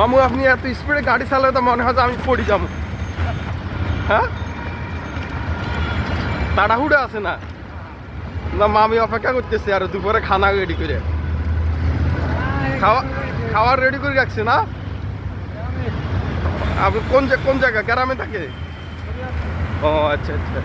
মামু আপনি এত স্পিডে গাড়ি চালালে তো মনে হয় যে আমি পড়ি যাবো। হ্যাঁ, তাড়াহুড়া আছে না? না মামি অপেক্ষা করতেছে আর দুপুরে খানা রেডি করে খাওয়ার রেডি করে রাখছে না? আপনি কোন জায়গা গ্রামে থাকে? ও আচ্ছা আচ্ছা।